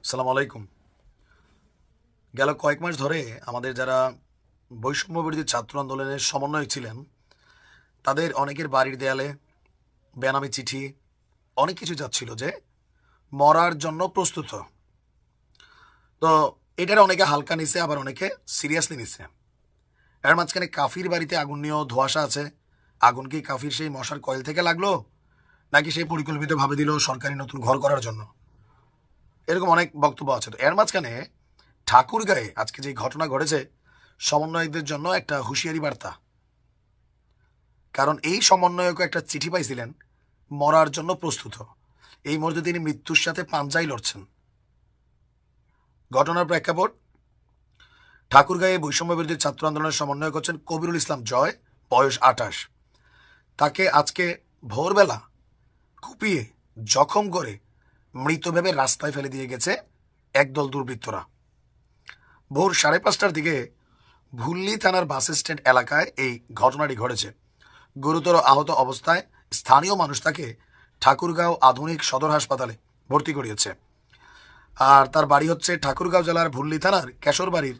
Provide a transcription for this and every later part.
সালাম আলাইকুম। গেল কয়েক মাস ধরে আমাদের যারা বৈষম্য বিরোধী ছাত্র আন্দোলনের সমন্বয়ক ছিলেন, তাদের অনেকের বাড়ির দেয়ালে বেনামি চিঠি, অনেক কিছু যাচ্ছিল যে মরার জন্য প্রস্তুত। তো এটার অনেকে হালকা নিছে, আবার অনেকে সিরিয়াসলি নিছে। এর মাঝখানে কাফির বাড়িতে আগুন নিয়েও ধোঁয়াশা আছে। আগুন কি কাফির সেই মশার কয়েল থেকে লাগলো, নাকি সেই পরিকল্পিতভাবে দিল সরকারি নতুন ঘর করার জন্য? এরকম অনেক বক্তব্য আছে। তো এর মাঝখানে ঠাকুরগাঁয়ে আজকে যে ঘটনা ঘটেছে, সমন্বয়কদের জন্য একটা হুঁশিয়ারি বার্তা। কারণ এই সমন্বয়কও একটা চিঠি পাইছিলেন মরার জন্য প্রস্তুত। এই মুহূর্তে তিনি মৃত্যুর সাথে পাঞ্জাই লড়ছেন। ঘটনার প্রেক্ষাপট, ঠাকুরগাঁয়ে বৈষম্য বিরোধী ছাত্র আন্দোলনের সমন্বয়ক হচ্ছেন কবিরুল ইসলাম জয়, বয়স 28। তাকে আজকে ভোরবেলা কুপিয়ে জখম করে মৃত ভেবে রাস্তায় ফেলে দিয়ে গেছে একদল দুর্বৃত্তরা। ভোর 5:30টার দিকে ভুল্লি থানার বাস স্ট্যান্ড এলাকায় এই ঘটনাটি ঘটেছে। গুরুতর আহত অবস্থায় স্থানীয় মানুষ তাকে ঠাকুরগাঁও আধুনিক সদর হাসপাতালে ভর্তি করিয়েছে। আর তার বাড়ি হচ্ছে ঠাকুরগাঁও জেলার ভুল্লি থানার কেশরবাড়ির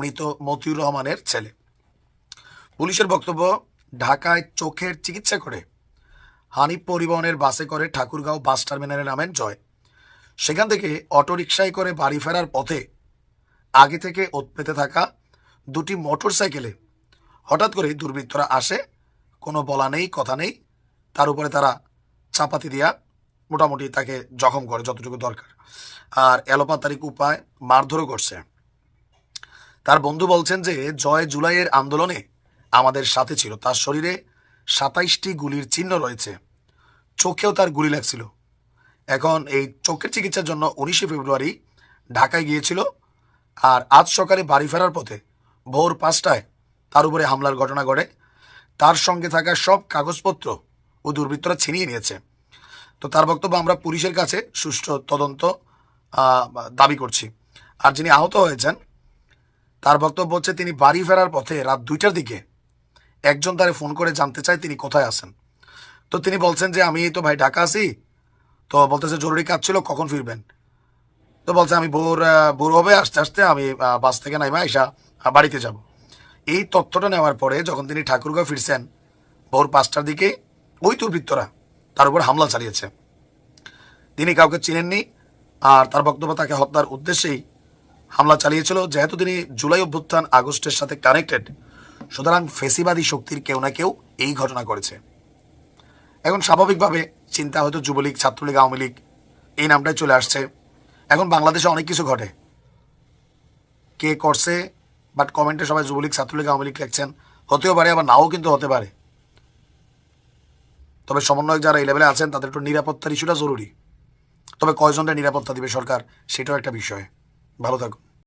মৃত মতিউর রহমানের ছেলে। পুলিশের বক্তব্য, ঢাকায় চোখের চিকিৎসা করে হানিফ পরিবহনের বাসে করে ঠাকুরগাঁও বাস টার্মিনালে নামেন জয়। সেখান থেকে অটোরিকশায় করে বাড়ি ফেরার পথে আগে থেকে ওত পেতে থাকা দুটি মোটর সাইকেলে হঠাৎ করে দুর্বৃত্তরা আসে। কোনো বলা নেই, কথা নেই, তার উপরে তারা চাপাতি দিয়া মোটামুটি তাকে জখম করে যতটুকু দরকার, আর এলোপাতারিক উপায় মারধরও করছে। তার বন্ধু বলছেন যে জয় জুলাইয়ের আন্দোলনে আমাদের সাথে ছিল, তার শরীরে 27টি গুলির চিহ্ন রয়েছে, চোখেও তার গুলি লাগছিল। এখন এই চোখের চিকিৎসার জন্য 19শে ফেব্রুয়ারি ঢাকায় গিয়েছিল, আর আজ সকালে বাড়ি ফেরার পথে ভোর 5টায় তার উপরে হামলার ঘটনা ঘটে। তার সঙ্গে থাকা সব কাগজপত্র ও দুর্বৃত্তরা ছিনিয়ে নিয়েছে। তো তার বক্তব্য, আমরা পুলিশের কাছে সুষ্ঠু তদন্ত দাবি করছি। আর যিনি আহত হয়েছেন তার বক্তব্য হচ্ছে, তিনি বাড়ি ফেরার পথে রাত 2টার দিকে একজন তারে ফোন করে জানতে চায় তিনি কোথায় আছেন। তো তিনি বলছেন যে আমি তো ভাই ঢাকা আছি। তো বলতেছে জরুরি কাজ ছিল, কখন ফিরবেন? তো বলছে আমি ভোর হবে, আস্তে আস্তে আমি বাস থেকে নাইমা আইসা বাড়িতে যাব। এই তথ্যটা নেওয়ার পরে যখন তিনি ঠাকুরগাঁও ফিরছেন ভোর 5টার দিকে, ওই দুর্বৃত্তরা তার উপর হামলা চালিয়েছে। তিনি কাউকে চিনেননি, আর তার বক্তব্য তাকে হত্যার উদ্দেশ্যেই হামলা চালিয়েছিল। যেহেতু তিনি জুলাই অভ্যুত্থান আগস্টের সাথে কানেক্টেড, সুতরাং ফেসিবাদী শক্তির কেউ না কেউ এই ঘটনা করেছে। এখন স্বাভাবিকভাবে চিন্তা হয়তো যুবলীগ, ছাত্রলীগ, আওয়ামী লীগ এই নামটাই চলে আসছে। এখন বাংলাদেশে অনেক কিছু ঘটে, কে করছে, বাট কমেন্টে সবাই যুবলীগ, ছাত্রলীগ, আওয়ামী লীগ লিখছেন। হতেও পারে, আবার নাও কিন্তু হতে পারে। তবে সমন্বয়ক যারা এই লেভেলে আছেন তাদের একটু নিরাপত্তার ইস্যুটা জরুরি। তবে কয়জনের নিরাপত্তা দিবে সরকার, সেটাও একটা বিষয়। ভালো থাকুন।